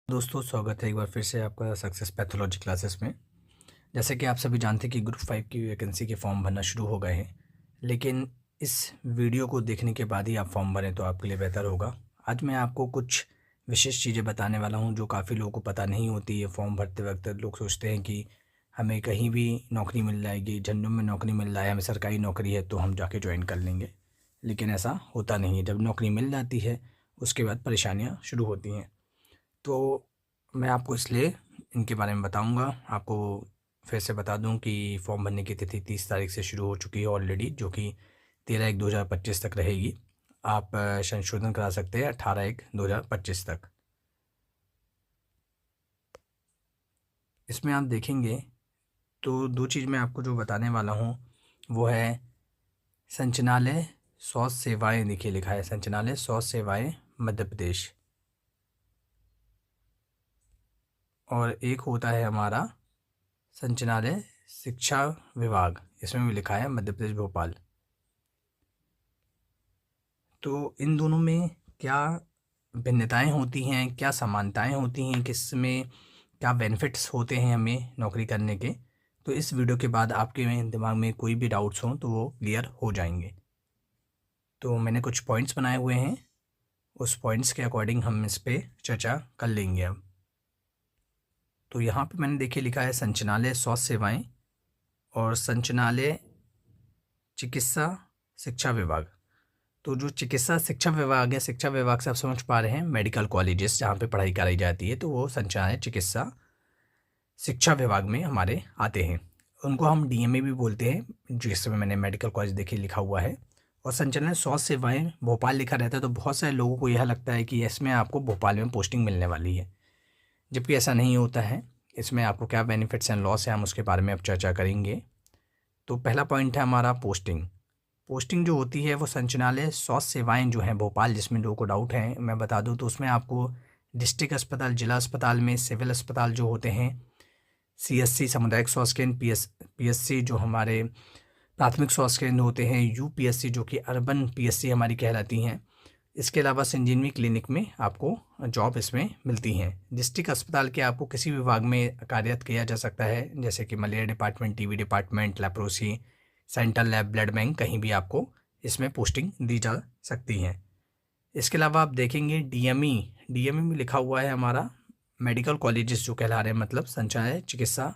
दोस्तों, स्वागत है एक बार फिर से आपका सक्सेस पैथोलॉजी क्लासेस में। जैसे कि आप सभी जानते हैं कि ग्रुप 5 की वैकेंसी के फॉर्म भरना शुरू हो गए हैं, लेकिन इस वीडियो को देखने के बाद ही आप फॉर्म भरें तो आपके लिए बेहतर होगा। आज मैं आपको कुछ विशेष चीज़ें बताने वाला हूं जो काफ़ी लोगों को पता नहीं होती है। फॉर्म भरते वक्त लोग सोचते हैं कि हमें कहीं भी नौकरी मिल जाएगी, झंडों में नौकरी मिल रहा है, हमें सरकारी नौकरी है तो हम जाके ज्वाइन कर लेंगे, लेकिन ऐसा होता नहीं है। जब नौकरी मिल जाती है उसके बाद परेशानियाँ शुरू होती हैं। तो मैं आपको इसलिए इनके बारे में बताऊंगा। आपको फिर से बता दूं कि फॉर्म भरने की तिथि 30 तारीख से शुरू हो चुकी है ऑलरेडी, जो कि 13/1/2025 तक रहेगी। आप संशोधन करा सकते हैं 18/1/2025 तक। इसमें आप देखेंगे तो दो चीज़ मैं आपको जो बताने वाला हूँ वो है संचालय स्वास्थ्य सेवाएं। देखिए लिखा है संचालय स्वास्थ्य सेवाएं मध्य प्रदेश, और एक होता है हमारा संचालय शिक्षा विभाग, इसमें भी लिखा है मध्य प्रदेश भोपाल। तो इन दोनों में क्या भिन्नताएं होती हैं, क्या समानताएं होती हैं, किस में क्या बेनिफिट्स होते हैं हमें नौकरी करने के, तो इस वीडियो के बाद आपके दिमाग में कोई भी डाउट्स हों तो वो क्लियर हो जाएंगे। तो मैंने कुछ पॉइंट्स बनाए हुए हैं, उस पॉइंट्स के अकॉर्डिंग हम इस पर चर्चा कर लेंगे अब। तो यहाँ पे मैंने देखिए लिखा है संचालय स्वास्थ्य सेवाएं और संचालय चिकित्सा शिक्षा विभाग। तो जो चिकित्सा शिक्षा विभाग है, शिक्षा विभाग से आप समझ पा रहे हैं मेडिकल कॉलेजेस जहाँ पे पढ़ाई कराई जाती है, तो वो संचालय चिकित्सा शिक्षा विभाग में हमारे आते हैं। उनको हम डीएमए भी बोलते हैं, जिसमें मैंने मेडिकल कॉलेज देखिए लिखा हुआ है। और संचालय स्वास्थ्य सेवाएं भोपाल लिखा रहता है, तो बहुत सारे लोगों को यह लगता है कि इसमें आपको भोपाल में पोस्टिंग मिलने वाली है, जबकि ऐसा नहीं होता है। इसमें आपको क्या बेनिफिट्स एंड लॉस है हम उसके बारे में अब चर्चा करेंगे। तो पहला पॉइंट है हमारा पोस्टिंग। पोस्टिंग जो होती है वो संचालय स्वास्थ्य सेवाएं जो हैं भोपाल, जिसमें लोगों को डाउट है मैं बता दूं, तो उसमें आपको डिस्ट्रिक्ट अस्पताल, जिला अस्पताल में सिविल अस्पताल जो होते हैं, सीएससी सामुदायिक स्वास्थ्य केंद्र, पीएससी जो हमारे प्राथमिक स्वास्थ्य केंद्र होते हैं, यूपीएससी जो कि अर्बन पीएससी हमारी कहलाती हैं। इसके अलावा संजीवनी क्लिनिक में आपको जॉब इसमें मिलती हैं। डिस्ट्रिक्ट अस्पताल के आपको किसी विभाग में कार्यरत किया जा सकता है, जैसे कि malaria department, TB department, leprosy, central lab, blood bank, कहीं भी आपको इसमें पोस्टिंग दी जा सकती हैं। इसके अलावा आप देखेंगे डीएमई में लिखा हुआ है हमारा मेडिकल कॉलेजेस जो कहला रहे हैं, मतलब संचालय चिकित्सा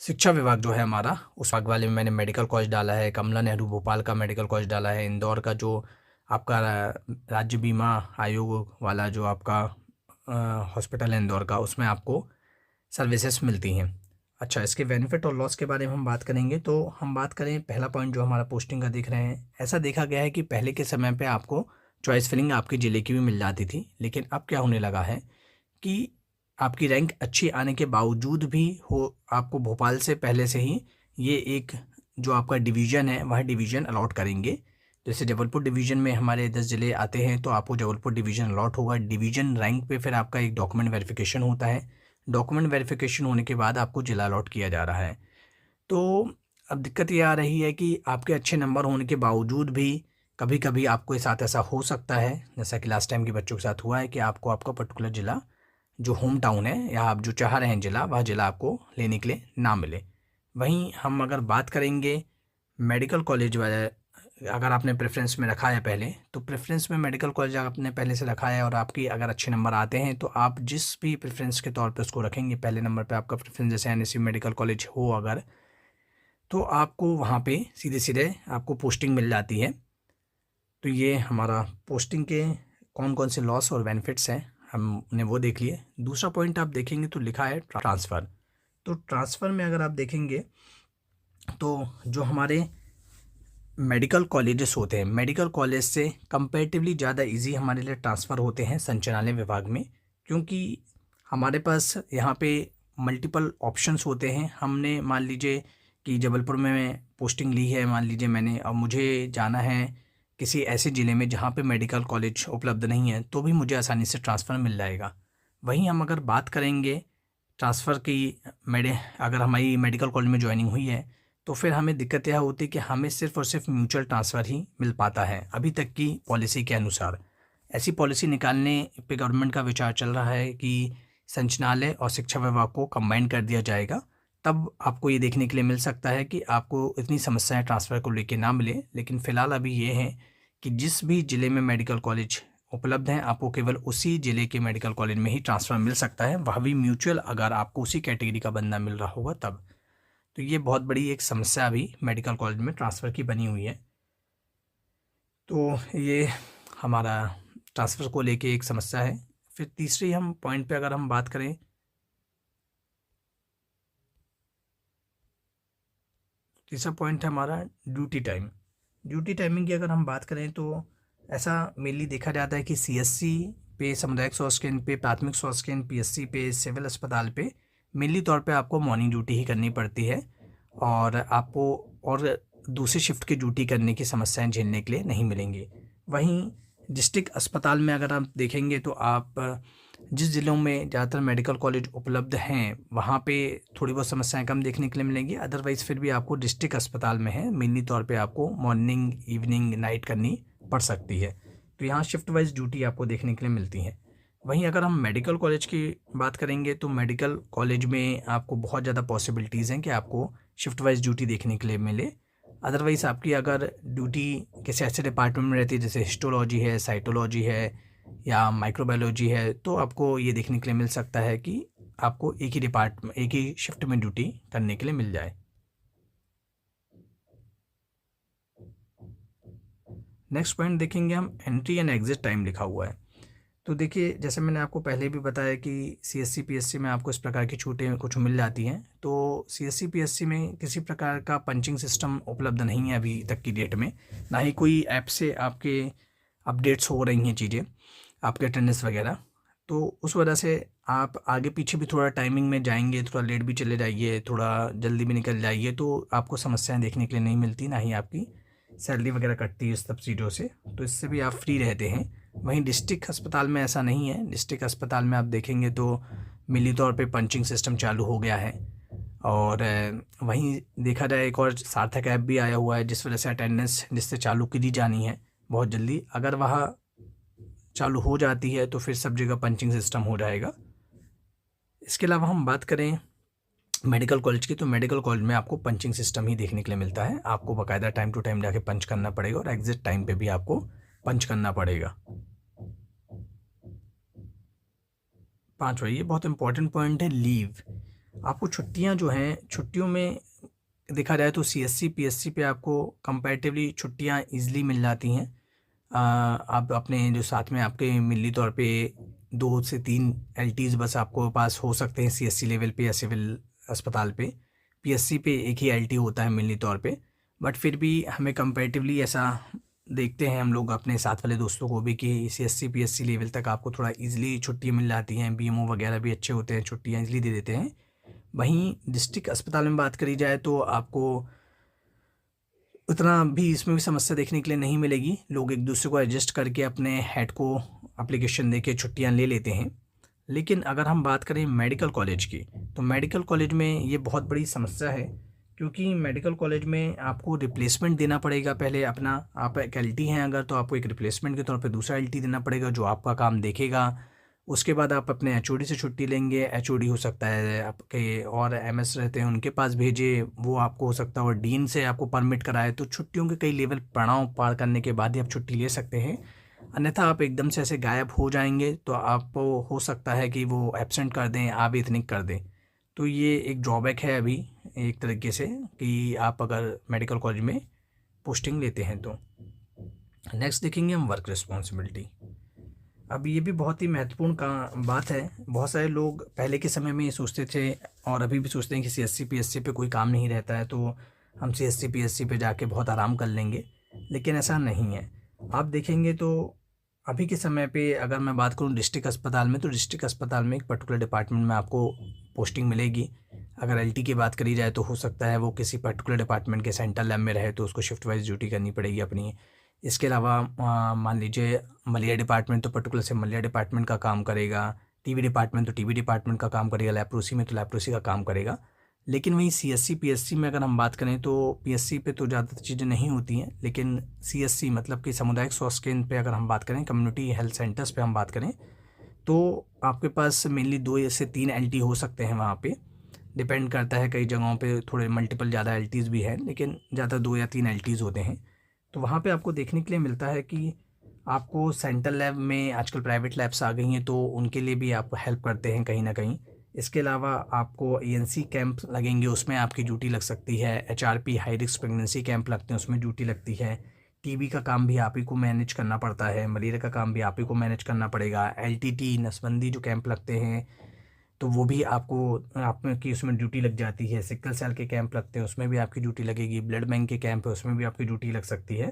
शिक्षा विभाग जो है हमारा, उस भाग वाले में मैंने मेडिकल कॉलेज डाला है। कमला नेहरू भोपाल का मेडिकल कॉलेज डाला है। इंदौर का जो आपका राज्य बीमा आयोग वाला जो आपका हॉस्पिटल है इंदौर का, उसमें आपको सर्विसेज मिलती हैं। अच्छा, इसके बेनिफिट और लॉस के बारे में हम बात करेंगे। तो हम बात करें पहला पॉइंट जो हमारा पोस्टिंग का देख रहे हैं, ऐसा देखा गया है कि पहले के समय पे आपको चॉइस फिलिंग आपके ज़िले की भी मिल जाती थी, लेकिन अब क्या होने लगा है कि आपकी रैंक अच्छी आने के बावजूद भी हो, आपको भोपाल से पहले से ही ये एक जो आपका डिवीज़न है वह डिवीज़न अलॉट करेंगे। जैसे जबलपुर डिवीज़न में हमारे 10 ज़िले आते हैं, तो आपको जबलपुर डिवीज़न अलॉट होगा। डिवीज़न रैंक पे फिर आपका एक डॉक्यूमेंट वेरिफिकेशन होता है। डॉक्यूमेंट वेरिफिकेशन होने के बाद आपको ज़िला अलॉट किया जा रहा है। तो अब दिक्कत ये आ रही है कि आपके अच्छे नंबर होने के बावजूद भी कभी कभी आपके साथ ऐसा हो सकता है, जैसा कि लास्ट टाइम के बच्चों के साथ हुआ है, कि आपको आपका पर्टिकुलर ज़िला जो होम टाउन है या आप जो चाह रहे हैं ज़िला, वह ज़िला आपको लेने के लिए ना मिले। वहीं हम अगर बात करेंगे मेडिकल कॉलेज वाले, अगर आपने प्रेफरेंस में रखा है पहले, तो प्रेफरेंस में मेडिकल कॉलेज आपने पहले से रखा है और आपकी अगर अच्छे नंबर आते हैं, तो आप जिस भी प्रेफरेंस के तौर पे उसको रखेंगे, पहले नंबर पे आपका प्रेफरेंस जैसे एनएसयू मेडिकल कॉलेज हो अगर, तो आपको वहाँ पे सीधे सीधे आपको पोस्टिंग मिल जाती है। तो ये हमारा पोस्टिंग के कौन कौन से लॉस और बेनिफिट्स हैं हमने वो देख लिए। दूसरा पॉइंट आप देखेंगे तो लिखा है ट्रांसफ़र। तो ट्रांसफ़र में अगर आप देखेंगे तो जो हमारे मेडिकल कॉलेजेस होते हैं, मेडिकल कॉलेज से कंपैरेटिवली ज़्यादा इजी हमारे लिए ट्रांसफ़र होते हैं संचालय विभाग में, क्योंकि हमारे पास यहाँ पे मल्टीपल ऑप्शंस होते हैं। हमने मान लीजिए कि जबलपुर में पोस्टिंग ली है, मान लीजिए मैंने, अब मुझे जाना है किसी ऐसे ज़िले में जहाँ पे मेडिकल कॉलेज उपलब्ध नहीं है, तो भी मुझे आसानी से ट्रांसफ़र मिल जाएगा। वहीं हम अगर बात करेंगे ट्रांसफ़र की, अगर हमारी मेडिकल कॉलेज में ज्वाइनिंग हुई है, तो फिर हमें दिक्कत यह होती है कि हमें सिर्फ़ और सिर्फ म्यूचुअल ट्रांसफ़र ही मिल पाता है अभी तक की पॉलिसी के अनुसार। ऐसी पॉलिसी निकालने पे गवर्नमेंट का विचार चल रहा है कि संचालनालय और शिक्षा विभाग को कंबाइन कर दिया जाएगा। तब आपको ये देखने के लिए मिल सकता है कि आपको इतनी समस्याएं ट्रांसफ़र को लेके ना मिले। लेकिन फ़िलहाल अभी ये है कि जिस भी ज़िले में मेडिकल कॉलेज उपलब्ध हैं, आपको केवल उसी ज़िले के मेडिकल कॉलेज में ही ट्रांसफ़र मिल सकता है, वह भी म्यूचुअल, अगर आपको उसी कैटेगरी का बंदा मिल रहा होगा तब। तो ये बहुत बड़ी एक समस्या अभी मेडिकल कॉलेज में ट्रांसफ़र की बनी हुई है। तो ये हमारा ट्रांसफ़र को लेके एक समस्या है। फिर तीसरी हम पॉइंट पे अगर हम बात करें, तीसरा पॉइंट है हमारा ड्यूटी टाइम। ड्यूटी टाइमिंग की अगर हम बात करें तो ऐसा मेनली देखा जाता है कि सीएससी पे, सामुदायिक स्वास्थ्य केंद्र पे, प्राथमिक स्वास्थ्य केंद्र, पीएससी पे, सिविल अस्पताल पे मेनली तौर पे आपको मॉर्निंग ड्यूटी ही करनी पड़ती है और आपको और दूसरी शिफ्ट की ड्यूटी करने की समस्याएं झेलने के लिए नहीं मिलेंगी। वहीं डिस्ट्रिक्ट अस्पताल में अगर आप देखेंगे तो आप जिस ज़िलों में ज़्यादातर मेडिकल कॉलेज उपलब्ध हैं वहाँ पे थोड़ी बहुत समस्याएं कम देखने के लिए मिलेंगी। अदरवाइज़ फिर भी आपको डिस्ट्रिक्ट अस्पताल में है मेनली तौर पे आपको मॉर्निंग, इवनिंग, नाइट करनी पड़ सकती है। तो यहाँ शिफ्ट वाइज ड्यूटी आपको देखने के लिए मिलती है। वहीं अगर हम मेडिकल कॉलेज की बात करेंगे तो मेडिकल कॉलेज में आपको बहुत ज़्यादा पॉसिबिलिटीज़ हैं कि आपको शिफ्ट वाइज ड्यूटी देखने के लिए मिले। अदरवाइज़ आपकी अगर ड्यूटी किसी ऐसे डिपार्टमेंट में रहती है जैसे हिस्टोलॉजी है, साइटोलॉजी है या माइक्रोबायोलॉजी है, तो आपको ये देखने के लिए मिल सकता है कि आपको एक ही शिफ्ट में ड्यूटी करने के लिए मिल जाए। नेक्स्ट पॉइंट देखेंगे हम, एंट्री एंड एग्जिट टाइम लिखा हुआ है। तो देखिए, जैसे मैंने आपको पहले भी बताया कि सीएससी पीएससी में आपको इस प्रकार की छूटें कुछ मिल जाती हैं। तो सीएससी पीएससी में किसी प्रकार का पंचिंग सिस्टम उपलब्ध नहीं है अभी तक की डेट में, ना ही कोई ऐप से आपके अपडेट्स हो रही हैं चीज़ें, आपके अटेंडेंस वगैरह। तो उस वजह से आप आगे पीछे भी थोड़ा टाइमिंग में जाएंगे, थोड़ा लेट भी चले जाइए, थोड़ा जल्दी भी निकल जाइए, तो आपको समस्याएं देखने के लिए नहीं मिलती, ना ही आपकी सैलरी वगैरह कटती है इस सब चीज़ों से। तो इससे भी आप फ्री रहते हैं। वहीं डिस्ट्रिक्ट अस्पताल में ऐसा नहीं है। डिस्ट्रिक्ट अस्पताल में आप देखेंगे तो मिली तौर पे पंचिंग सिस्टम चालू हो गया है और वहीं देखा जाए एक और सार्थक ऐप भी आया हुआ है जिस वजह से अटेंडेंस जिससे चालू की जानी है बहुत जल्दी। अगर वह चालू हो जाती है तो फिर सब जगह पंचिंग सिस्टम हो जाएगा। इसके अलावा हम बात करें मेडिकल कॉलेज की, तो मेडिकल कॉलेज में आपको पंचिंग सिस्टम ही देखने के लिए मिलता है। आपको बाकायदा टाइम टू टाइम जाके पंच करना पड़ेगा और एग्जिट टाइम पे भी आपको पंच करना पड़ेगा। पाँचवा, ये बहुत इंपॉर्टेंट पॉइंट है, लीव। आपको छुट्टियां जो हैं, छुट्टियों में देखा जाए तो सीएससी पीएससी पे आपको कंपैरेटिवली छुट्टियां इजीली मिल जाती हैं। आप अपने जो साथ में आपके मिली तौर पे 2 से 3 एलटीज़ बस आपको पास हो सकते हैं सीएससी लेवल पे या सिविल अस्पताल पे। पीएससी पे एक ही एलटी होता है मिली तौर पे, बट फिर भी हमें कंपैरेटिवली ऐसा देखते हैं हम लोग अपने साथ वाले दोस्तों को भी कि सीएससी पीएससी लेवल तक आपको थोड़ा इजीली छुट्टियाँ मिल जाती हैं। बीएमओ वगैरह भी अच्छे होते हैं, छुट्टियाँ इजीली दे देते हैं। वहीं डिस्ट्रिक्ट अस्पताल में बात करी जाए तो आपको उतना भी इसमें भी समस्या देखने के लिए नहीं मिलेगी। लोग एक दूसरे को एडजस्ट करके अपने हेड को एप्लीकेशन दे के छुट्टियाँ ले लेते हैं। लेकिन अगर हम बात करें मेडिकल कॉलेज की, तो मेडिकल कॉलेज में ये बहुत बड़ी समस्या है क्योंकि मेडिकल कॉलेज में आपको रिप्लेसमेंट देना पड़ेगा। पहले अपना, आप एक एलटी हैं अगर, तो आपको एक रिप्लेसमेंट के तौर पे दूसरा एलटी देना पड़ेगा जो आपका काम देखेगा। उसके बाद आप अपने एचओडी से छुट्टी लेंगे। एचओडी हो सकता है आपके और एमएस रहते हैं उनके पास भेजे, वो आपको हो सकता है और डीन से आपको परमिट कराए। तो छुट्टियों के कई लेवल पड़ाव पार करने के बाद ही आप छुट्टी ले सकते हैं, अन्यथा आप एकदम से ऐसे गायब हो जाएंगे तो आपको हो सकता है कि वो एब्सेंट कर दें, आप इतनी कर दें। तो ये एक ड्रॉबैक है अभी एक तरीके से कि आप अगर मेडिकल कॉलेज में पोस्टिंग लेते हैं तो। नेक्स्ट देखेंगे हम वर्क रिस्पॉन्सिबिलिटी। अब ये भी बहुत ही महत्वपूर्ण का बात है। बहुत सारे लोग पहले के समय में ये सोचते थे और अभी भी सोचते हैं कि सीएससी पीएससी पे कोई काम नहीं रहता है तो हम सीएससी पीएससी पे जाके बहुत आराम कर लेंगे, लेकिन ऐसा नहीं है। आप देखेंगे तो अभी के समय पे अगर मैं बात करूं डिस्ट्रिक्ट अस्पताल में, तो डिस्ट्रिक्ट अस्पताल में एक पर्टिकुलर डिपार्टमेंट में आपको पोस्टिंग मिलेगी। अगर एलटी की बात करी जाए तो हो सकता है वो किसी पर्टिकुलर डिपार्टमेंट के सेंट्रल लैब में रहे तो उसको शिफ्ट वाइज ड्यूटी करनी पड़ेगी अपनी। इसके अलावा मान लीजिए मलेरिया डिपार्टमेंट तो पर्टिकुलर से मलेरिया डिपार्टमेंट का काम करेगा, टीबी डिपार्टमेंट तो टीबी डिपार्टमेंट का काम करेगा, लैप्रोसी में तो लैप्रोसी का काम करेगा। लेकिन वहीं सीएससी पीएससी में अगर हम बात करें तो पीएससी पे तो ज़्यादा चीज़ें नहीं होती हैं, लेकिन सीएससी मतलब कि सामुदायिक स्वास्थ्य केंद्र पे अगर हम बात करें, कम्युनिटी हेल्थ सेंटर्स पे हम बात करें, तो आपके पास मेनली 2 या से 3 एलटी हो सकते हैं वहाँ पे। डिपेंड करता है, कई जगहों पे थोड़े मल्टीपल ज़्यादा एलटीज़ भी हैं, लेकिन ज़्यादा 2 या 3 एलटीज़ होते हैं। तो वहाँ पे आपको देखने के लिए मिलता है कि आपको सेंट्रल लैब में आजकल प्राइवेट लैब्स आ गई हैं, तो उनके लिए भी आपको हेल्प करते हैं कहीं न कहीं। इसके अलावा आपको एएनसी कैंप लगेंगे, उसमें आपकी ड्यूटी लग सकती है। HRP high risk pregnancy camp लगते हैं, उसमें ड्यूटी लगती है। टीबी का काम भी आप ही को मैनेज करना पड़ता है, मलेरिया का काम भी आप ही को मैनेज करना पड़ेगा। एलटीटी नसबंदी जो कैंप लगते हैं, तो वो भी आपको आपकी उसमें ड्यूटी लग जाती है। सिकल सेल के कैंप लगते हैं, उसमें भी आपकी ड्यूटी लगेगी। ब्लड बैंक के कैंप है, उसमें भी आपकी ड्यूटी लग सकती है।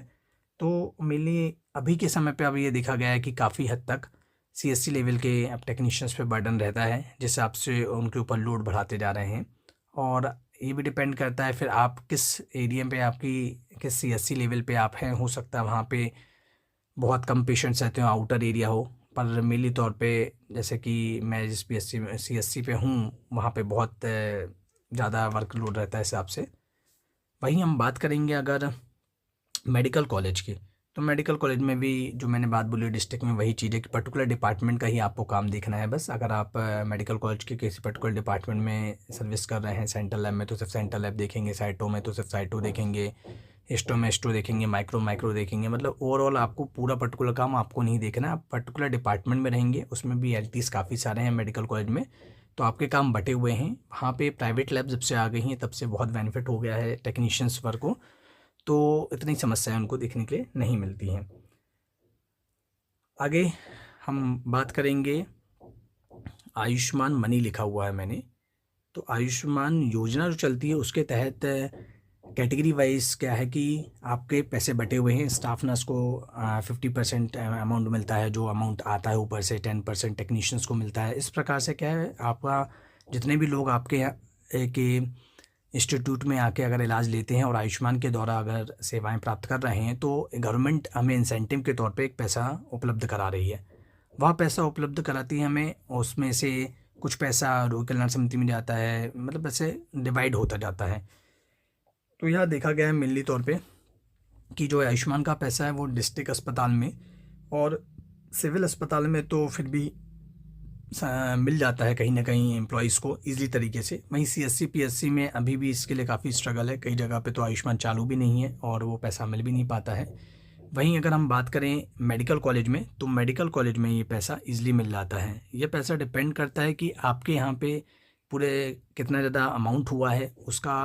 तो मेनली अभी के समय पे अब ये देखा गया है कि काफ़ी हद तक सीएससी लेवल के अब टेक्नीशियंस पे बर्डन रहता है, जिस हिसाब से उनके ऊपर लोड बढ़ाते जा रहे हैं। और ये भी डिपेंड करता है फिर आप किस एरिया पे, आपकी किस सीएससी लेवल पे आप हैं। हो सकता है वहाँ पे बहुत कम पेशेंट्स रहते हो, आउटर एरिया हो, पर मेनली तौर पे जैसे कि मैं जिस पीएससी में सीएससी पे हूँ, वहाँ पे बहुत ज़्यादा वर्कलोड रहता है हिसाब से। वहीं हम बात करेंगे अगर मेडिकल कॉलेज की, तो मेडिकल कॉलेज में भी जो मैंने बात बोली डिस्ट्रिक्ट में, वही चीज़ है कि पर्टिकुलर डिपार्टमेंट का ही आपको काम देखना है बस। अगर आप मेडिकल कॉलेज के किसी पर्टिकुलर डिपार्टमेंट में सर्विस कर रहे हैं, सेंट्रल लैब में तो सिर्फ सेंट्रल लैब देखेंगे, साइटो में तो सिर्फ साइटो देखेंगे, हिस्टो में हिस्टो देखेंगे, माइक्रो देखेंगे। मतलब ओवरऑल आपको पूरा पर्टिकुलर काम आपको नहीं देखना, आप पर्टिकुलर डिपार्टमेंट में रहेंगे। उसमें भी एलटीज़ काफ़ी सारे हैं मेडिकल कॉलेज में, तो आपके काम बटे हुए हैं। वहाँ पे प्राइवेट लैब जब से आ गई हैं, तब से बहुत बेनिफिट हो गया है टेक्नीशियंस वर्क को, तो इतनी समस्याएं उनको देखने के लिए नहीं मिलती हैं। आगे हम बात करेंगे, आयुष्मान मनी लिखा हुआ है मैंने, तो आयुष्मान योजना जो चलती है उसके तहत कैटेगरी वाइज क्या है कि आपके पैसे बटे हुए हैं। स्टाफ नर्स को 50% अमाउंट मिलता है, जो अमाउंट आता है ऊपर से 10% टेक्नीशियंस को मिलता है। इस प्रकार से क्या है, आपका जितने भी लोग आपके यहाँ के इंस्टीट्यूट में आके अगर इलाज लेते हैं और आयुष्मान के द्वारा अगर सेवाएं प्राप्त कर रहे हैं, तो गवर्नमेंट हमें इंसेंटिव के तौर पे एक पैसा उपलब्ध करा रही है। वह पैसा उपलब्ध कराती है हमें, उसमें से कुछ पैसा रोगी कल्याण समिति में जाता है, मतलब ऐसे डिवाइड होता जाता है। तो यह देखा गया है मेनली तौर पे कि जो आयुष्मान का पैसा है वो डिस्ट्रिक्ट अस्पताल में और सिविल अस्पताल में तो फिर भी मिल जाता है कहीं ना कहीं एम्प्लॉयज़ को ईज़िली तरीके से। वहीं सीएससी पीएससी में अभी भी इसके लिए काफ़ी स्ट्रगल है, कई जगह पे तो आयुष्मान चालू भी नहीं है और वो पैसा मिल भी नहीं पाता है। वहीं अगर हम बात करें मेडिकल कॉलेज में, तो मेडिकल कॉलेज में ये पैसा ईज़िली मिल जाता है। ये पैसा डिपेंड करता है कि आपके यहाँ पे पूरे कितना ज़्यादा अमाउंट हुआ है, उसका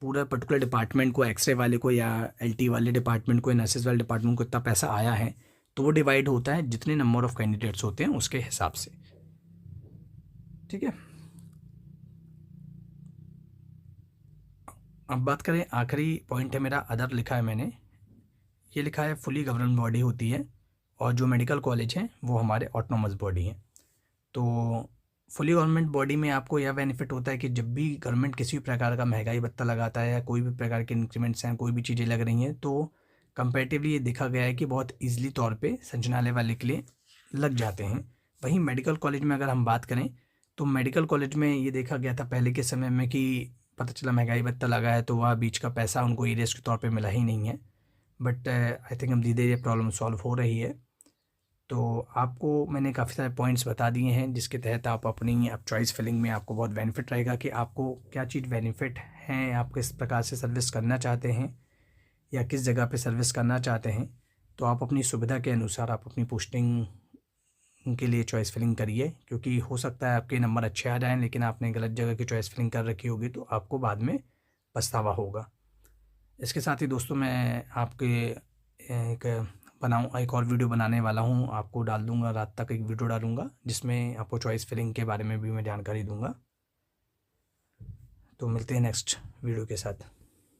पूरा पर्टिकुलर डिपार्टमेंट को, एक्सरे वाले को या एलटी वाले डिपार्टमेंट को या नर्सिस वाले डिपार्टमेंट को इतना पैसा आया है, तो वो डिवाइड होता है जितने नंबर ऑफ़ कैंडिडेट्स होते हैं उसके हिसाब से। ठीक है, अब बात करें, आखिरी पॉइंट है मेरा, अदर लिखा है मैंने, ये लिखा है फुली गवर्नमेंट बॉडी होती है और जो मेडिकल कॉलेज हैं वो हमारे ऑटोनोमस बॉडी हैं। तो फुली गवर्नमेंट बॉडी में आपको यह बेनिफिट होता है कि जब भी गवर्नमेंट किसी भी प्रकार का महंगाई भत्ता लगाता है या कोई भी प्रकार के इंक्रीमेंट्स हैं, कोई भी चीज़ें लग रही हैं, तो कंपैरेटिवली ये देखा गया है कि बहुत ईजिली तौर पे संचालय वाले के लिए लग जाते हैं। वहीं मेडिकल कॉलेज में अगर हम बात करें, तो मेडिकल कॉलेज में ये देखा गया था पहले के समय में कि पता चला महंगाई भत्ता लगा है तो वह बीच का पैसा उनको एरियर्स के तौर पे मिला ही नहीं है। बट आई थिंक अब धीरे धीरे प्रॉब्लम सॉल्व हो रही है। तो आपको मैंने काफ़ी सारे पॉइंट्स बता दिए हैं जिसके तहत आप अपनी अब चॉइस फिलिंग में आपको बहुत बेनिफिट रहेगा कि आपको क्या चीज़ बेनिफिट हैं, आप किस प्रकार से सर्विस करना चाहते हैं या किस जगह पे सर्विस करना चाहते हैं। तो आप अपनी सुविधा के अनुसार आप अपनी पोस्टिंग के लिए चॉइस फिलिंग करिए, क्योंकि हो सकता है आपके नंबर अच्छे आ जाएँ लेकिन आपने गलत जगह की चॉइस फिलिंग कर रखी होगी, तो आपको बाद में पछतावा होगा। इसके साथ ही दोस्तों मैं आपके एक और वीडियो बनाने वाला हूँ, आपको डाल दूँगा, रात तक एक वीडियो डालूँगा जिसमें आपको चॉइस फिलिंग के बारे में भी मैं जानकारी दूँगा। तो मिलते हैं नेक्स्ट वीडियो के साथ।